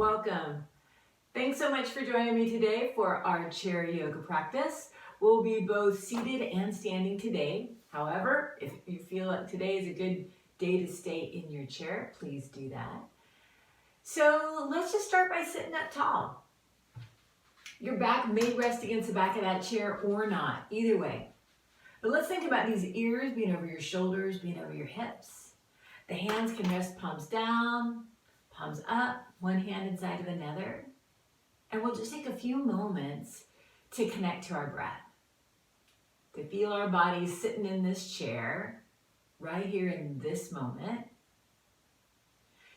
welcome. Thanks so much for joining me today for our chair yoga practice. We'll be both seated and standing today. However, if you feel like today is a good day to stay in your chair, please do that. So let's just start by sitting up tall. Your back may rest against the back of that chair or not, either way. But let's think about these ears being over your shoulders, being over your hips. The hands can rest palms down, palms up, one hand inside of another. And we'll just take a few moments to connect to our breath. To feel our bodies sitting in this chair, right here in this moment.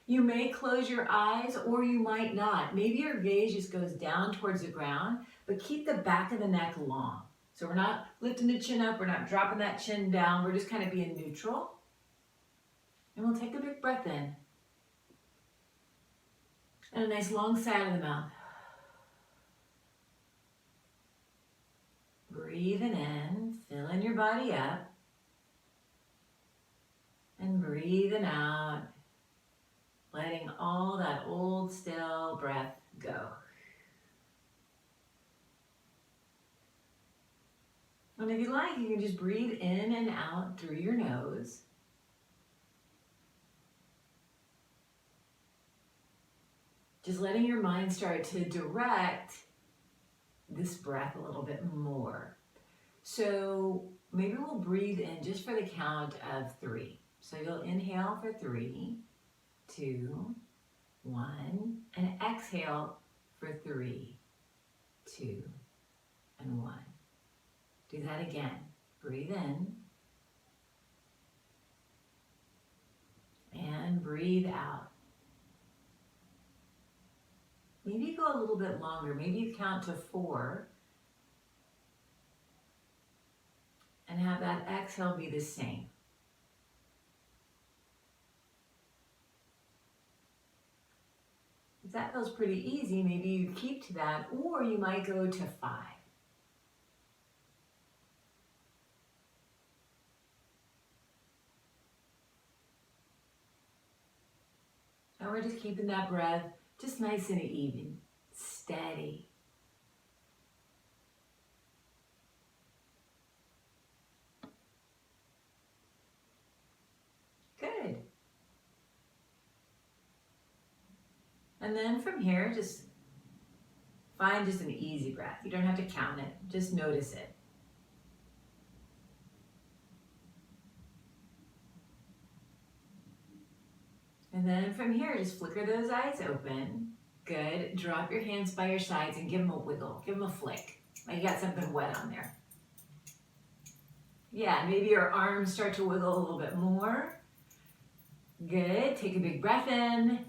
You may close your eyes or you might not. Maybe your gaze just goes down towards the ground, but keep the back of the neck long. So we're not lifting the chin up, we're not dropping that chin down, we're just kind of being neutral. And we'll take a big breath in. And a nice long sigh out of the mouth. Breathing in, filling your body up. And breathing out, letting all that old, stale breath go. And if you like, you can just breathe in and out through your nose. Just letting your mind start to direct this breath a little bit more. So maybe we'll breathe in just for the count of 3. So you'll inhale for 3, 2, 1, and exhale for 3, 2, and 1. Do that again. Breathe in and breathe out. Maybe go a little bit longer. Maybe you count to 4 and have that exhale be the same. If that feels pretty easy, maybe you keep to that, or you might go to 5. And we're just keeping that breath just nice and even, steady. Good. And then from here, just find just an easy breath. You don't have to count it, just notice it. And then from here, just flicker those eyes open. Good. Drop your hands by your sides and give them a wiggle. Give them a flick. Like you got something wet on there. Yeah, maybe your arms start to wiggle a little bit more. Good. Take a big breath in.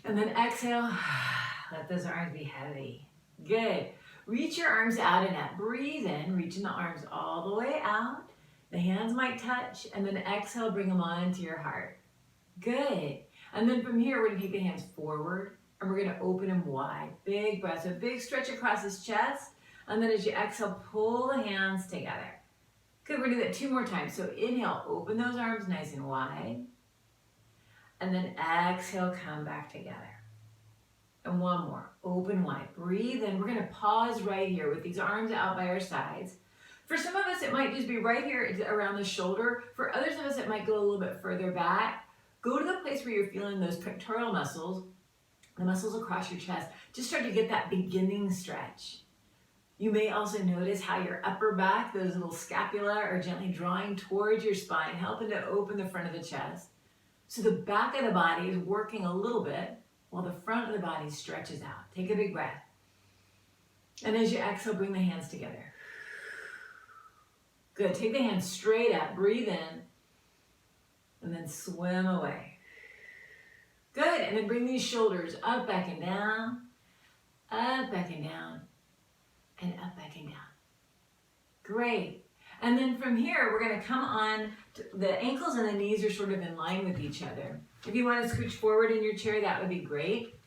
And then exhale. Let those arms be heavy. Good. Reach your arms out and up. Breathe in, reaching the arms all the way out. The hands might touch, and then exhale, bring them on into your heart. Good. And then from here, we're going to take the hands forward and we're going to open them wide. Big breath. So big stretch across his chest. And then as you exhale, pull the hands together. Good. We're going to do that 2 more times. So inhale, open those arms nice and wide. And then exhale, come back together. And 1 more. Open wide. Breathe in. We're going to pause right here with these arms out by our sides. For some of us, it might just be right here around the shoulder. For others of us, it might go a little bit further back. Go to the place where you're feeling those pectoral muscles, the muscles across your chest. Just start to get that beginning stretch. You may also notice how your upper back, those little scapula, are gently drawing towards your spine, helping to open the front of the chest. So the back of the body is working a little bit while the front of the body stretches out. Take a big breath. And as you exhale, bring the hands together. Good. Take the hands straight up. Breathe in. And then swim away. Good. And then bring these shoulders up, back, and down. Up, back, and down. And up, back, and down. Great. And then from here, we're going to come on. The ankles and the knees are sort of in line with each other. If you want to scooch forward in your chair, that would be great.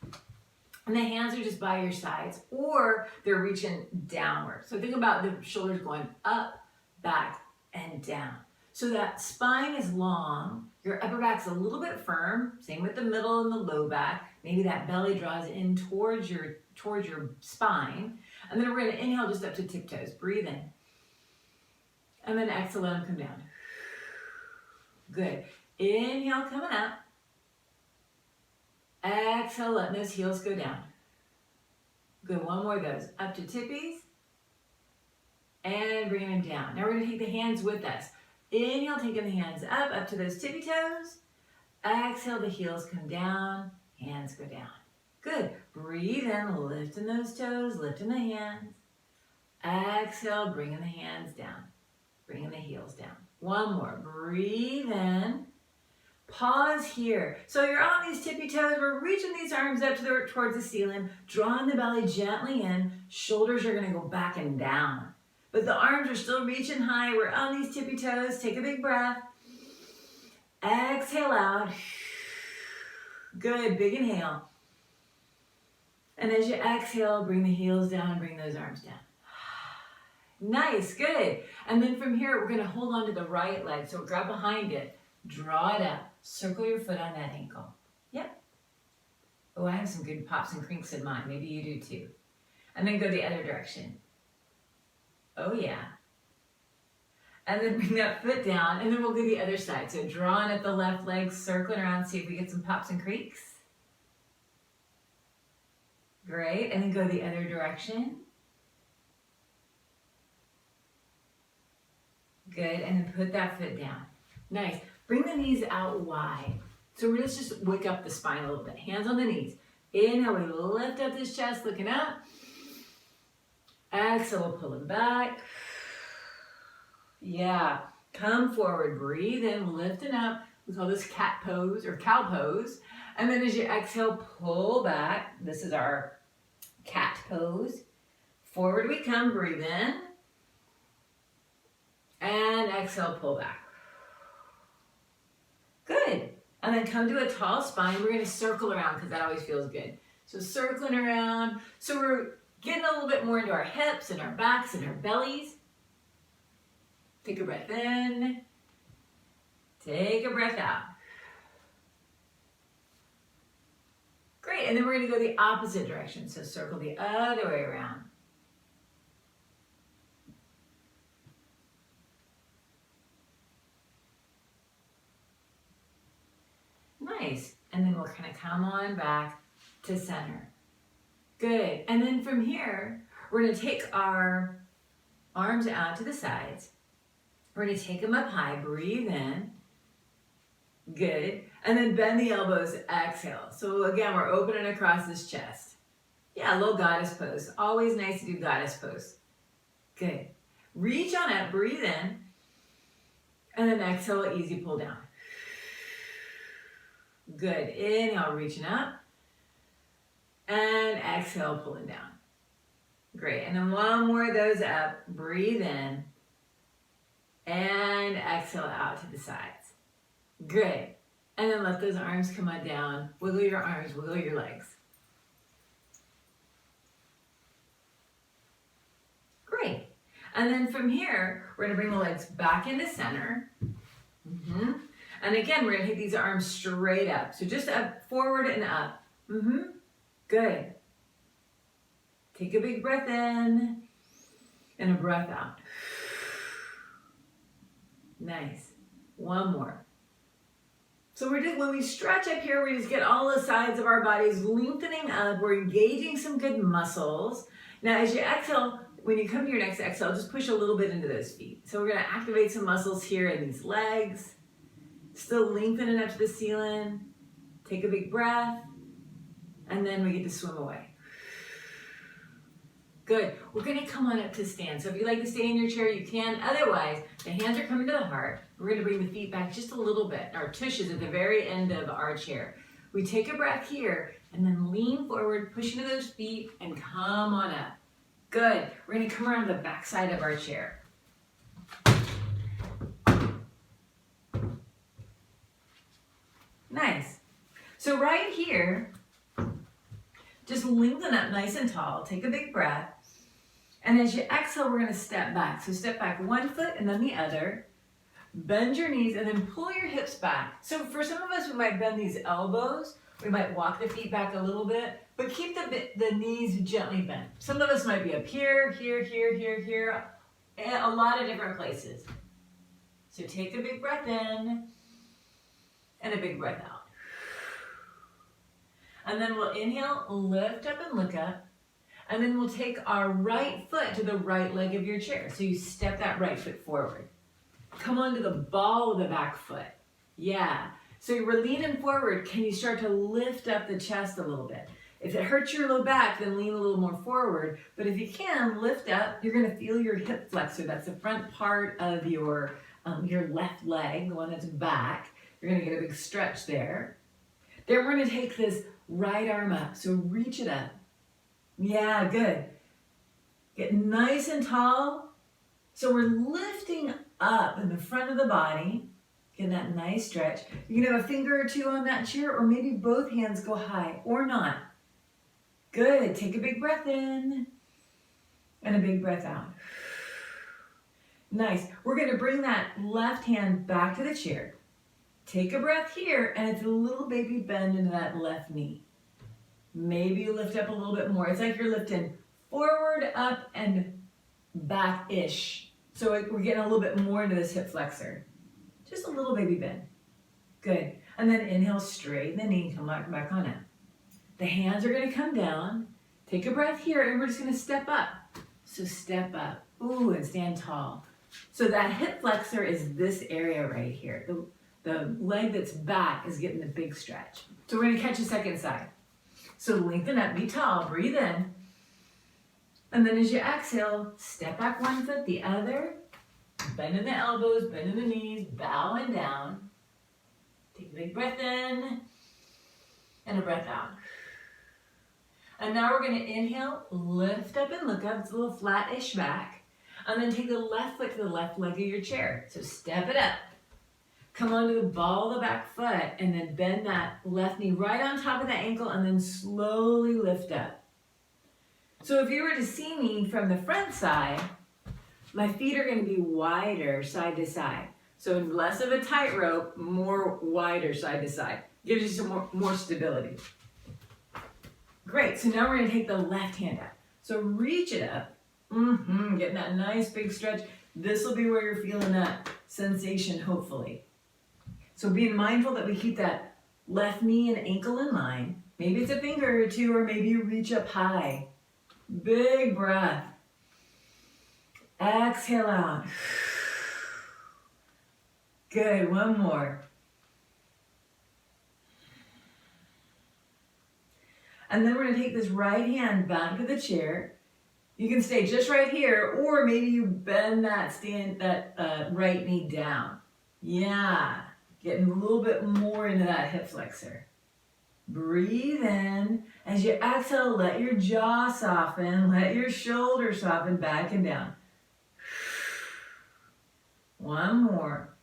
And the hands are just by your sides, or they're reaching downward. So think about the shoulders going up, back, and down. So that spine is long, your upper back's a little bit firm, same with the middle and the low back. Maybe that belly draws in towards your spine. And then we're gonna inhale just up to tiptoes, breathe in. And then exhale, let them come down. Good. Inhale, coming up. Exhale, letting those heels go down. Good, one more of those. Up to tippies. And bringing them down. Now we're gonna take the hands with us. Inhale, taking the hands up to those tippy toes. Exhale, the heels come down, hands go down. Good. Breathe in, lifting those toes, lifting the hands. Exhale, bringing the hands down, bringing the heels down. One more. Breathe in. Pause here. So you're on these tippy toes. We're reaching these arms up towards the ceiling, drawing the belly gently in. Shoulders are going to go back and down. But the arms are still reaching high. We're on these tippy toes. Take a big breath. Exhale out. Good, big inhale. And as you exhale, bring the heels down, bring those arms down. Nice, good. And then from here, we're gonna hold on to the right leg. So grab behind it, draw it up, circle your foot on that ankle. Yep. Oh, I have some good pops and crinks in mine. Maybe you do too. And then go the other direction. Oh yeah. And then bring that foot down, and then we'll go the other side. So drawing at the left leg, circling around, see if we get some pops and creaks. Great, and then go the other direction. Good, and then put that foot down. Nice. Bring the knees out wide. So let's just wake up the spine a little bit. Hands on the knees. Inhale, we lift up this chest, looking up. Exhale, we'll pull it back. Yeah, come forward, breathe in, lifting up. We call this cat pose or cow pose. And then as you exhale, pull back. This is our cat pose. Forward we come, breathe in. And exhale, pull back. Good. And then come to a tall spine. We're gonna circle around because that always feels good. So circling around. So we're getting a little bit more into our hips and our backs and our bellies. Take a breath in. Take a breath out. Great, and then we're gonna go the opposite direction. So circle the other way around. Nice, and then we'll kind of come on back to center. Good, and then from here, we're gonna take our arms out to the sides. We're gonna take them up high, breathe in. Good, and then bend the elbows, exhale. So again, we're opening across this chest. Yeah, a little goddess pose. Always nice to do goddess pose. Good. Reach on up, breathe in, and then exhale, easy pull down. Good, inhale, reaching up, and exhale, pulling down. Great, and then one more of those up, breathe in, and exhale out to the sides. Good, and then let those arms come on down, wiggle your arms, wiggle your legs. Great, and then from here, we're gonna bring the legs back into center. And again, we're gonna take these arms straight up. So just up, forward and up. Good. Take a big breath in and a breath out. Nice. One more. So when we stretch up here, we just get all the sides of our bodies lengthening up. We're engaging some good muscles. Now, as you exhale, when you come to your next exhale, just push a little bit into those feet. So we're gonna activate some muscles here in these legs. Still lengthening up to the ceiling. Take a big breath. And then we get to swim away. Good. We're going to come on up to stand. So if you like to stay in your chair, you can. Otherwise, the hands are coming to the heart. We're going to bring the feet back just a little bit. Our tush is at the very end of our chair. We take a breath here and then lean forward, push into those feet, and come on up. Good. We're going to come around the back side of our chair. Nice. So right here, just lengthen up nice and tall. Take a big breath. And as you exhale, we're going to step back. So step back one foot and then the other. Bend your knees and then pull your hips back. So for some of us, we might bend these elbows. We might walk the feet back a little bit, but keep the knees gently bent. Some of us might be up here, here, here, here, here, and a lot of different places. So take a big breath in and a big breath out. And then we'll inhale, lift up and look up. And then we'll take our right foot to the right leg of your chair. So you step that right foot forward. Come onto the ball of the back foot. Yeah. So we're leaning forward. Can you start to lift up the chest a little bit? If it hurts your low back, then lean a little more forward. But if you can, lift up. You're going to feel your hip flexor. That's the front part of your left leg, the one that's back. You're going to get a big stretch there. Then we're going to take this right arm up. So reach it up. Yeah, good. Get nice and tall. So we're lifting up in the front of the body. Get that nice stretch. You can have a finger or two on that chair, or maybe both hands go high, or not. Good. Take a big breath in and a big breath out. Nice. We're going to bring that left hand back to the chair. Take a breath here, and it's a little baby bend into that left knee. Maybe you lift up a little bit more. It's like you're lifting forward, up, and back-ish. So we're getting a little bit more into this hip flexor. Just a little baby bend. Good. And then inhale, straighten the knee, come back on up. The hands are going to come down. Take a breath here, and we're just going to step up. So step up. Ooh, and stand tall. So that hip flexor is this area right here. The leg that's back is getting the big stretch. So we're going to catch a second side. So lengthen up, be tall, breathe in. And then as you exhale, step back one foot, the other. Bend in the elbows, bend in the knees, bowing down. Take a big breath in and a breath out. And now we're going to inhale, lift up and look up. It's a little flat-ish back. And then take the left foot to the left leg of your chair. So step it up. Come onto the ball of the back foot and then bend that left knee right on top of the ankle and then slowly lift up. So if you were to see me from the front side, my feet are going to be wider side to side. So less of a tightrope, more wider side to side. Gives you some more stability. Great, so now we're going to take the left hand up. So reach it up, getting that nice big stretch. This will be where you're feeling that sensation, hopefully. So being mindful that we keep that left knee and ankle in line. Maybe it's a finger or two, or maybe you reach up high. Big breath. Exhale out. Good, one more. And then we're going to take this right hand back to the chair. You can stay just right here, or maybe you bend that right knee down. Yeah, getting a little bit more into that hip flexor. Breathe in. As you exhale, let your jaw soften, let your shoulders soften back and down. One more.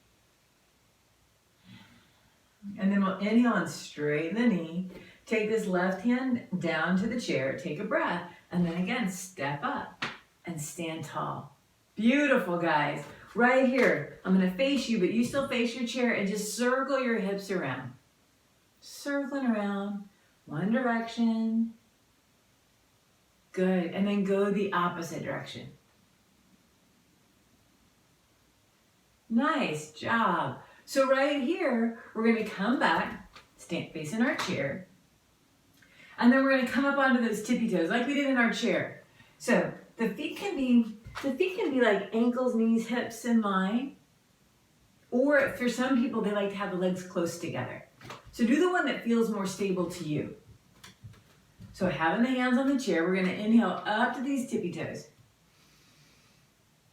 And then we'll inhale and straighten the knee. Take this left hand down to the chair, take a breath, and then again, step up and stand tall. Beautiful, guys. Right here, I'm going to face you, but you still face your chair, and just circle your hips around. Circling around, one direction. Good, and then go the opposite direction. Nice job. So right here, we're going to come back, stand facing our chair, and then we're going to come up onto those tippy toes like we did in our chair. So the feet can be like ankles, knees, hips in line. Or for some people, they like to have the legs close together. So do the one that feels more stable to you. So having the hands on the chair, we're going to inhale up to these tippy toes.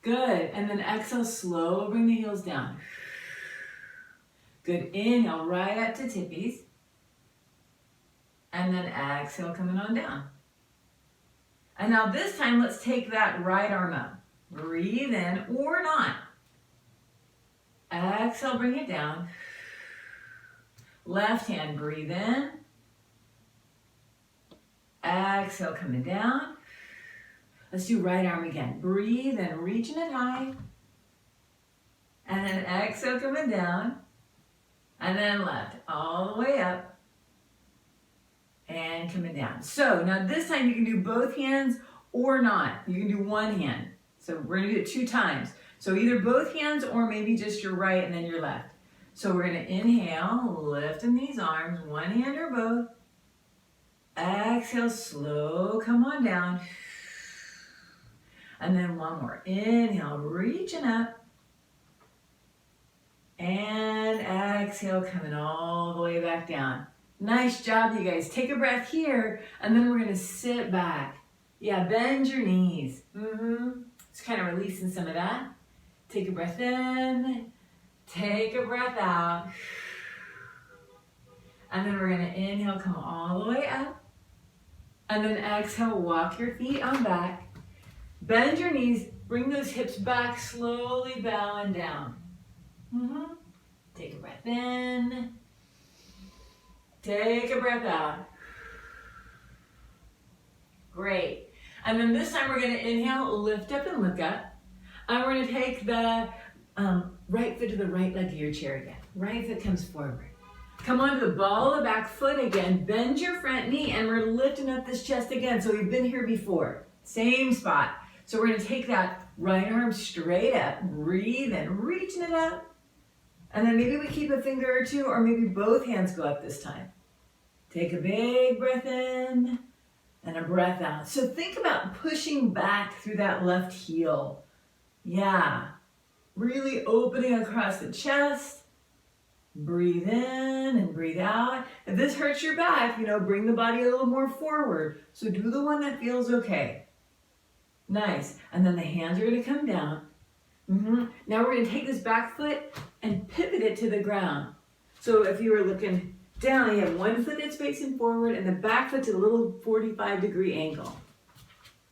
Good. And then exhale, slow, bring the heels down. Good. Inhale right up to tippies. And then exhale, coming on down. And now this time, let's take that right arm up. Breathe in or not. Exhale, bring it down. Left hand, breathe in. Exhale, coming down. Let's do right arm again. Breathe in, reaching it high. And And then exhale, coming down. And then left, all the way up. And coming down. So now this time you can do both hands or not. You can do one hand. So we're gonna do it 2 times. So either both hands or maybe just your right and then your left. So we're gonna inhale, lifting these arms, one hand or both. Exhale, slow, come on down. And then one more. Inhale, reaching up. And exhale, coming all the way back down. Nice job, you guys. Take a breath here, and then we're gonna sit back. Yeah, bend your knees. Just kind of releasing some of that. Take a breath in, take a breath out. And then we're gonna inhale, come all the way up. And then exhale, walk your feet on back. Bend your knees, bring those hips back, slowly bowing down. Take a breath in. Take a breath out. Great. And then this time we're going to inhale, lift up and look up. And we're going to take the right foot to the right leg of your chair again. Right foot comes forward. Come on to the ball of the back foot again. Bend your front knee and we're lifting up this chest again. So we've been here before. Same spot. So we're going to take that right arm straight up. Breathe in, reaching it up. And then maybe we keep a finger or two, or maybe both hands go up this time. Take a big breath in and a breath out. So think about pushing back through that left heel. Yeah. Really opening across the chest. Breathe in and breathe out. If this hurts your back, bring the body a little more forward. So do the one that feels okay. Nice. And then the hands are going to come down. Now we're going to take this back foot and pivot it to the ground. So if you were looking down, you have one foot that's facing forward and the back foot's at a little 45-degree angle.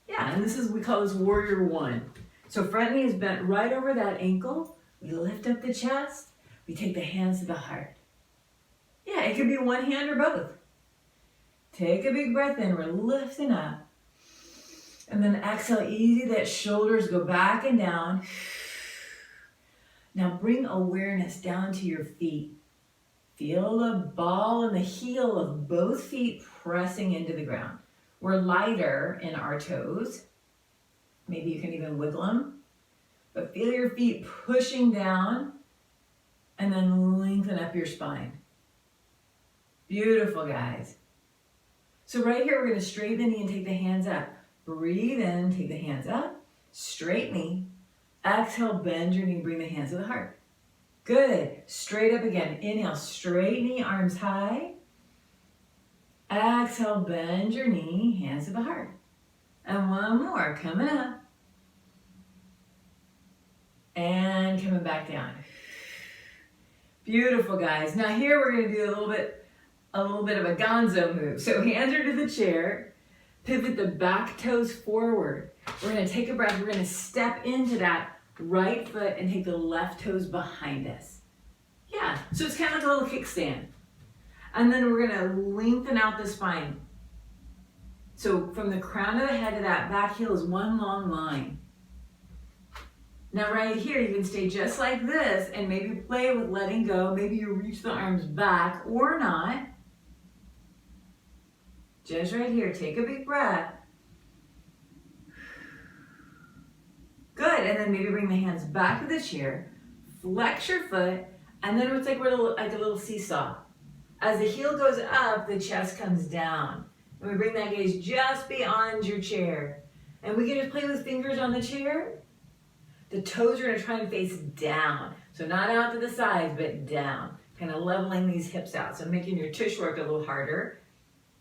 Yeah, and we call this warrior 1. So front knee is bent right over that ankle. We lift up the chest. We take the hands to the heart. Yeah, it could be one hand or both. Take a big breath in. We're lifting up. And then exhale, easy that shoulders go back and down. Now bring awareness down to your feet. Feel the ball and the heel of both feet pressing into the ground. We're lighter in our toes. Maybe you can even wiggle them. But feel your feet pushing down and then lengthen up your spine. Beautiful, guys. So right here, we're going to straighten the knee and take the hands up. Breathe in, take the hands up, straight knee. Exhale, bend your knee, bring the hands to the heart. Good. Straight up again. Inhale, straight knee, arms high. Exhale, bend your knee, hands to the heart. And one more, coming up. And coming back down. Beautiful, guys. Now here we're going to do a little bit of a gonzo move. So hands are to the chair. Pivot the back toes forward. We're going to take a breath. We're going to step into that right foot and take the left toes behind us. Yeah, so it's kind of like a little kickstand. And then we're going to lengthen out the spine. So from the crown of the head to that back heel is one long line. Now right here, you can stay just like this and maybe play with letting go. Maybe you reach the arms back or not. Just right here, take a big breath. Good, and then maybe bring the hands back to the chair, flex your foot, and then it's like a little seesaw. As the heel goes up, the chest comes down. And we bring that gaze just beyond your chair. And we can just play with fingers on the chair. The toes are gonna try and face down. So not out to the sides, but down. Kind of leveling these hips out. So making your tush work a little harder.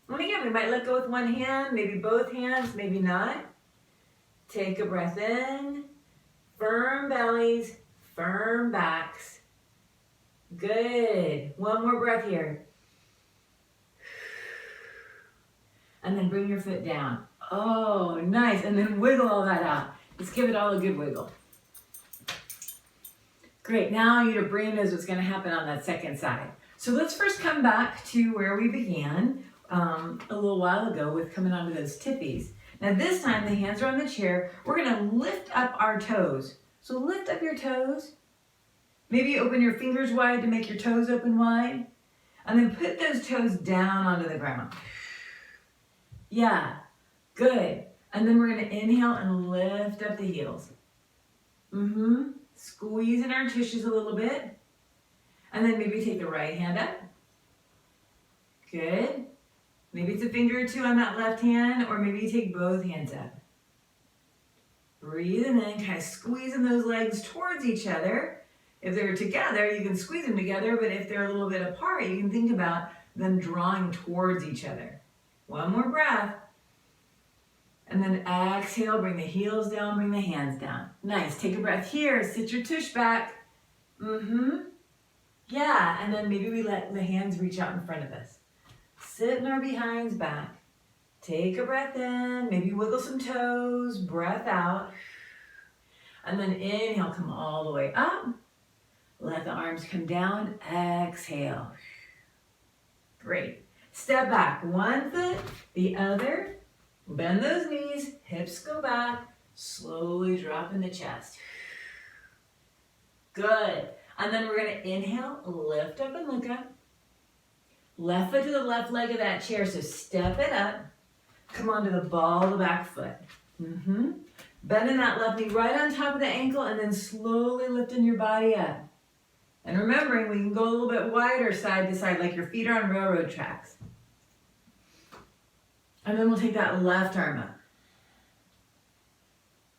And again, we might let go with one hand, maybe both hands, maybe not. Take a breath in. Firm bellies, firm backs. Good. One more breath here. And then bring your foot down. Oh, nice. And then wiggle all that out. Let's give it all a good wiggle. Great. Now your brain knows what's going to happen on that second side. So let's first come back to where we began a little while ago with coming onto those tippies. Now this time the hands are on the chair. We're going to lift up our toes. So lift up your toes. Maybe open your fingers wide to make your toes open wide. And then put those toes down onto the ground. Yeah, good. And then we're gonna inhale and lift up the heels. Squeezing our tissues a little bit. And then maybe take the right hand up. Good. Maybe it's a finger or two on that left hand, or maybe you take both hands up. Breathing in, kind of squeezing those legs towards each other. If they're together, you can squeeze them together, but if they're a little bit apart, you can think about them drawing towards each other. One more breath. And then exhale, bring the heels down, bring the hands down. Nice, take a breath here, sit your tush back. Yeah, and then maybe we let the hands reach out in front of us. Sit in our behinds back. Take a breath in, maybe wiggle some toes, breath out. And then inhale, come all the way up. Let the arms come down, exhale. Great. Step back, one foot, the other. Bend those knees, hips go back, slowly drop in the chest. Good. And then we're gonna inhale, lift up and look up. Left foot to the left leg of that chair, so step it up. Come onto the ball of the back foot. Bending that left knee right on top of the ankle and then slowly lifting your body up. And remembering, we can go a little bit wider side to side, like your feet are on railroad tracks. And then we'll take that left arm up.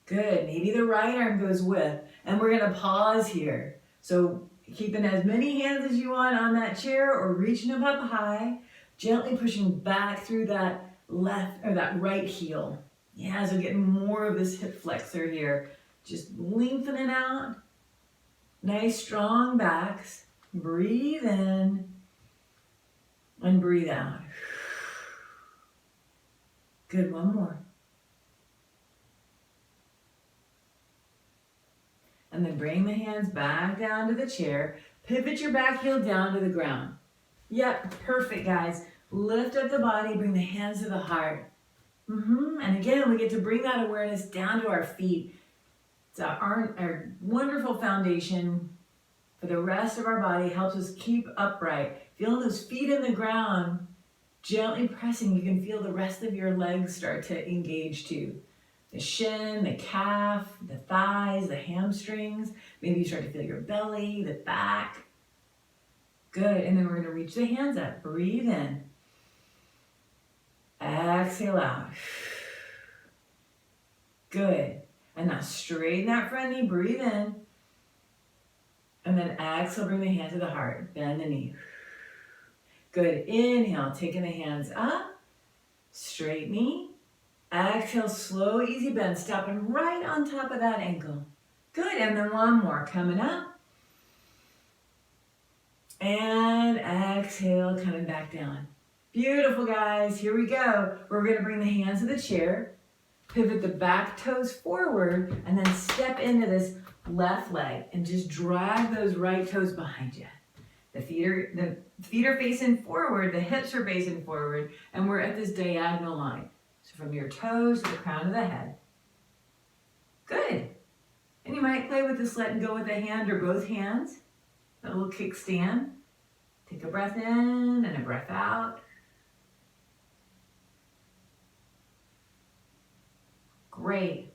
Good, maybe the right arm goes with. And we're gonna pause here. So keeping as many hands as you want on that chair or reaching them up high, gently pushing back through that left or that right heel. Yeah, so getting more of this hip flexor here. Just lengthening out. Nice strong backs. Breathe in and breathe out. Good, one more. And then bring the hands back down to the chair. Pivot your back heel down to the ground. Yep, perfect, guys. Lift up the body, bring the hands to the heart. And again, we get to bring that awareness down to our feet. It's our wonderful foundation for the rest of our body. Helps us keep upright. Feeling those feet in the ground, gently pressing. You can feel the rest of your legs start to engage too. The shin, the calf, the thighs, the hamstrings. Maybe you start to feel your belly, the back. Good, and then we're gonna reach the hands up. Breathe in. Exhale out. Good. And now straighten that front knee, breathe in. And then exhale, bring the hand to the heart. Bend the knee. Good, inhale, taking the hands up. Straight knee. Exhale, slow, easy bend, stopping right on top of that ankle. Good, and then one more, coming up. And exhale, coming back down. Beautiful, guys, here we go. We're gonna bring the hands to the chair, pivot the back toes forward, and then step into this left leg and just drag those right toes behind you. The feet are facing forward, the hips are facing forward, and we're at this diagonal line. So from your toes to the crown of the head. Good. And you might play with this, letting go with a hand or both hands. A little kickstand. Take a breath in and a breath out. Great.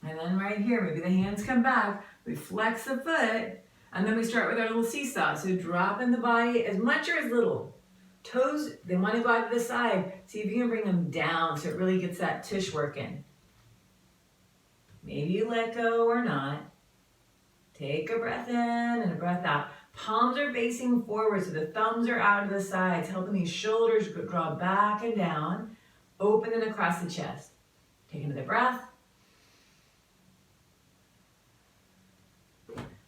And then right here, maybe the hands come back. We flex the foot, and then we start with our little seesaw. So dropping the body as much or as little. Toes, they want to go out to the side. See if you can bring them down so it really gets that tush working. Maybe you let go or not. Take a breath in and a breath out. Palms are facing forward, so the thumbs are out to the sides, helping these shoulders draw back and down, opening across the chest. Take another breath.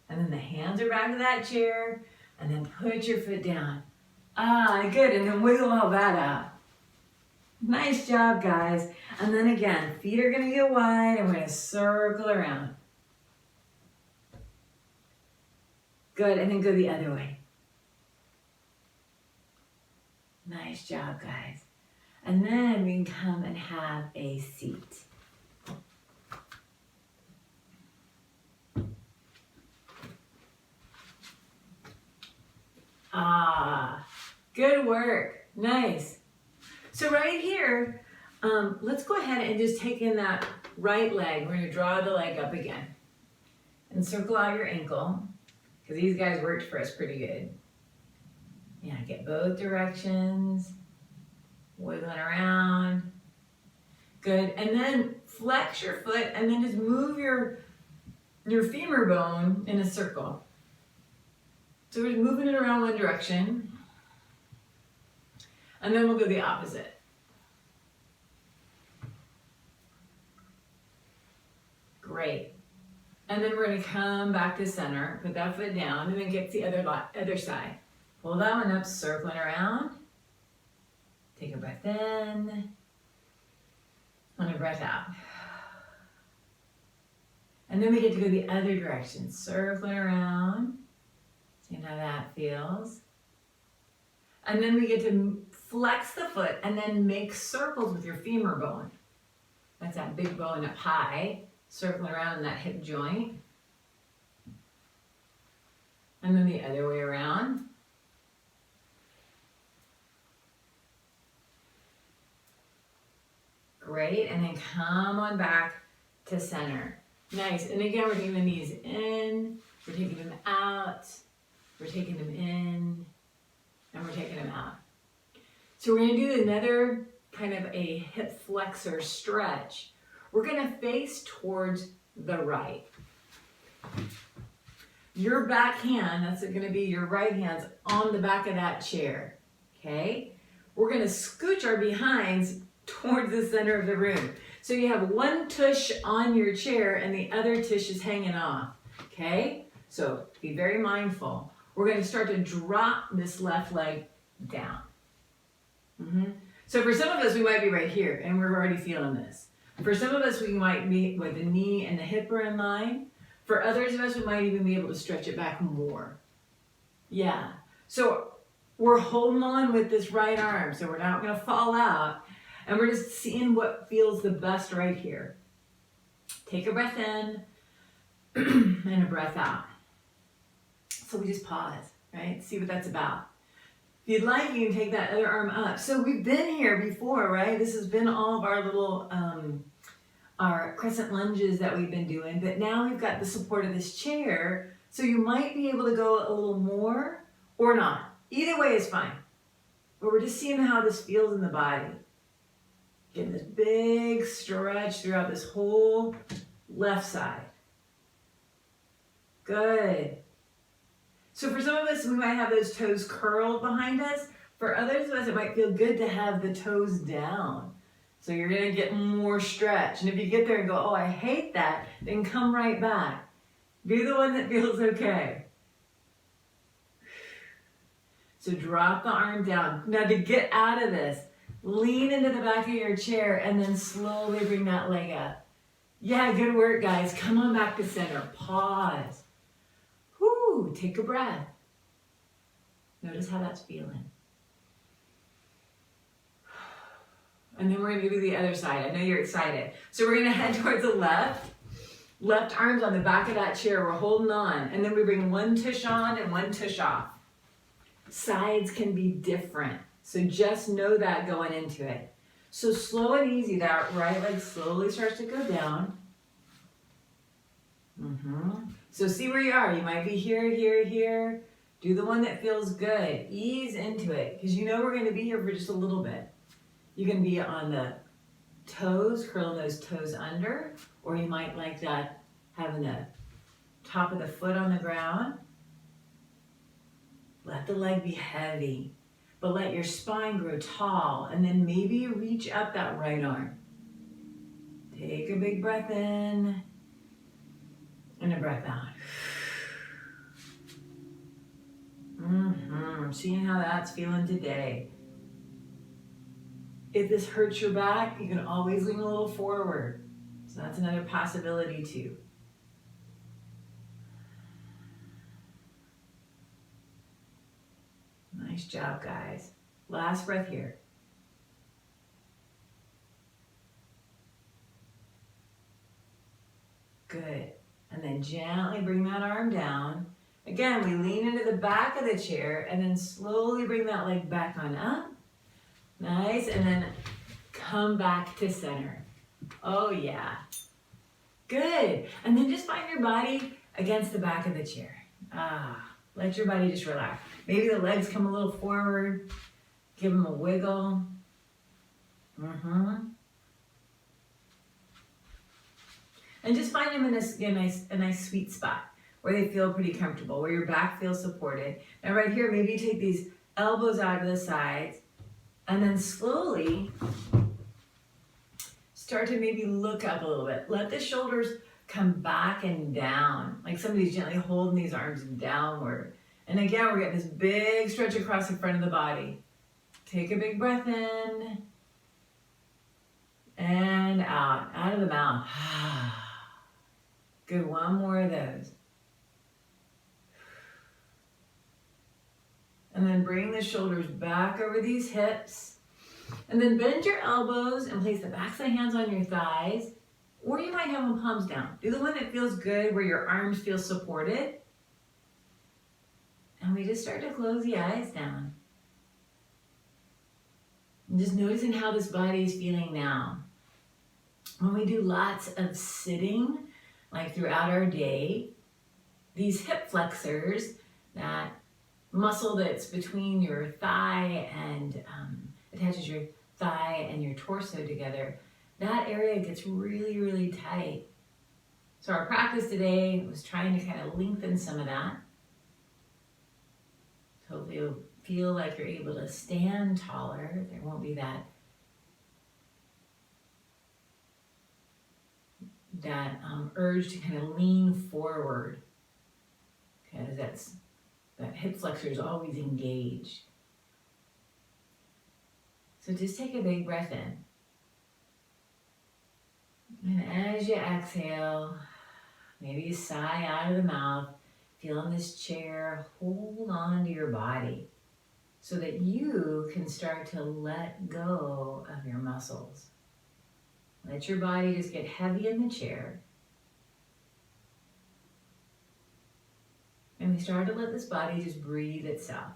And then the hands are back to that chair, and then put your foot down. Ah, good, and then wiggle all that out. Nice job, guys. And then again, feet are gonna get wide, and we're gonna circle around. Good, and then go the other way. Nice job, guys. And then we can come and have a seat. Ah, good work. Nice. So right here, let's go ahead and just take in that right leg. We're going to draw the leg up again. And circle out your ankle, because these guys worked for us pretty good. Yeah, get both directions. Wiggling around. Good. And then flex your foot and then just move your femur bone in a circle. So we're just moving it around one direction. And then we'll go the opposite. Great. And then we're going to come back to center, put that foot down, and then get to the other side. Pull that one up, circling around. Take a breath in. And a breath out. And then we get to go the other direction, circling around. Seeing how that feels. And then we get to flex the foot and then make circles with your femur bone. That's that big bone up high, circling around in that hip joint. And then the other way around. Great, and then come on back to center. Nice, and again, we're taking the knees in, we're taking them out, we're taking them in, and we're taking them out. So we're gonna do another kind of a hip flexor stretch. We're gonna face towards the right. Your back hand, that's gonna be your right hand's on the back of that chair, okay? We're gonna scooch our behinds towards the center of the room. So you have one tush on your chair and the other tush is hanging off, okay? So be very mindful. We're gonna start to drop this left leg down. So for some of us, we might be right here and we're already feeling this. For some of us, we might be where the knee and the hip are in line. For others of us, we might even be able to stretch it back more. Yeah, so we're holding on with this right arm, so we're not gonna fall out. And we're just seeing what feels the best right here. Take a breath in and a breath out. So we just pause, right? See what that's about. If you'd like, you can take that other arm up. So we've been here before, right? This has been all of our little, our crescent lunges that we've been doing. But now we've got the support of this chair. So you might be able to go a little more or not. Either way is fine. But we're just seeing how this feels in the body. Getting this big stretch throughout this whole left side. Good. So for some of us, we might have those toes curled behind us. For others of us, it might feel good to have the toes down. So you're gonna get more stretch. And if you get there and go, oh, I hate that, then come right back. Be the one that feels okay. So drop the arm down. Now to get out of this, lean into the back of your chair and then slowly bring that leg up. Yeah, good work, guys. Come on back to center. Pause. Whoo, take a breath. Notice how that's feeling. And then we're going to do the other side. I know you're excited. So we're going to head towards the left. Left arm's on the back of that chair. We're holding on. And then we bring one tush on and one tush off. Sides can be different. So just know that going into it. So slow and easy, that right leg slowly starts to go down. So see where you are. You might be here, here, here. Do the one that feels good. Ease into it, because you know we're going to be here for just a little bit. You can be on the toes, curling those toes under, or you might like that, having the top of the foot on the ground. Let the leg be heavy. But let your spine grow tall, and then maybe reach up that right arm. Take a big breath in, and a breath out. Seeing how that's feeling today. If this hurts your back, you can always lean a little forward. So that's another possibility too. Nice job, guys. Last breath here. Good. And then gently bring that arm down. Again, we lean into the back of the chair and then slowly bring that leg back on up. Nice, and then come back to center. Oh yeah. Good. And then just find your body against the back of the chair. Let your body just relax. Maybe the legs come a little forward. Give them a wiggle. And just find them in a nice sweet spot where they feel pretty comfortable, where your back feels supported. Now right here, maybe you take these elbows out to the sides and then slowly start to maybe look up a little bit. Let the shoulders come back and down, like somebody's gently holding these arms downward. And again, we're getting this big stretch across the front of the body. Take a big breath in and out of the mouth. Good, one more of those. And then bring the shoulders back over these hips. And then bend your elbows and place the backs of the hands on your thighs. Or you might have them palms down. Do the one that feels good, where your arms feel supported. And we just start to close the eyes down. And just noticing how this body is feeling now. When we do lots of sitting, like throughout our day, these hip flexors, that muscle that's between your thigh and attaches your thigh and your torso together, that area gets really, really tight. So our practice today was trying to kind of lengthen some of that. So hopefully you'll feel like you're able to stand taller. There won't be that urge to kind of lean forward, because that hip flexor is always engaged. So just take a big breath in. And as you exhale, maybe you sigh out of the mouth, feel in this chair, hold on to your body so that you can start to let go of your muscles. Let your body just get heavy in the chair. And we start to let this body just breathe itself.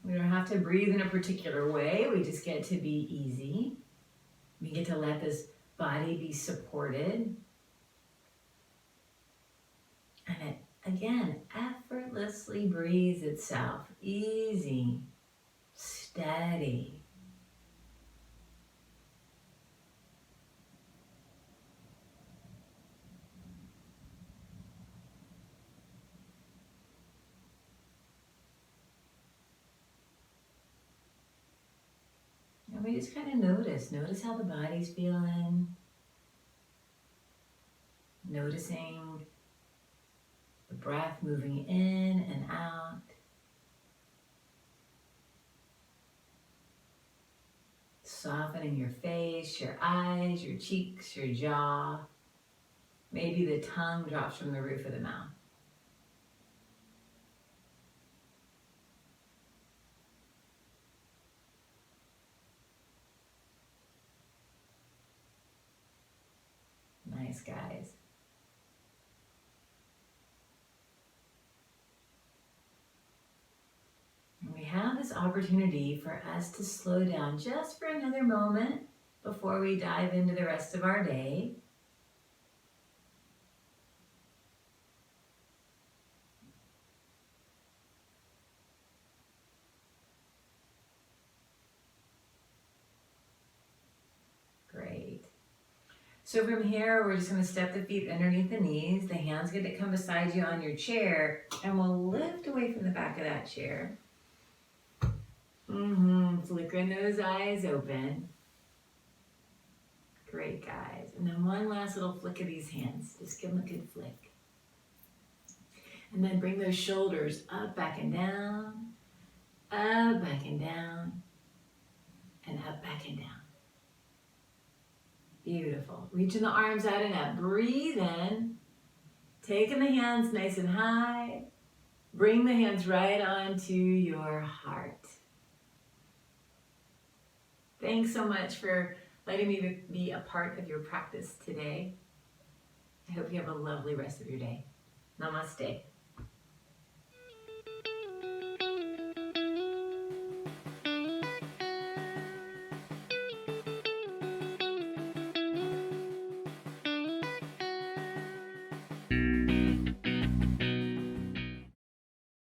We don't have to breathe in a particular way. We just get to be easy. We get to let this body be supported. And it, again, effortlessly breathes itself. Easy, steady. And we just kind of notice how the body's feeling. Noticing the breath moving in and out. Softening your face, your eyes, your cheeks, your jaw. Maybe the tongue drops from the roof of the mouth. Nice, guys. And we have this opportunity for us to slow down just for another moment before we dive into the rest of our day. Great. So from here, we're just going to step the feet underneath the knees. The hands get to come beside you on your chair, and we'll lift away from the back of that chair. Flickering those eyes open. Great, guys. And then one last little flick of these hands. Just give them a good flick. And then bring those shoulders up, back and down, up, back and down, and up, back and down. Beautiful. Reaching the arms out and up. Breathe in. Taking the hands nice and high. Bring the hands right onto your heart. Thanks so much for letting me be a part of your practice today. I hope you have a lovely rest of your day. Namaste.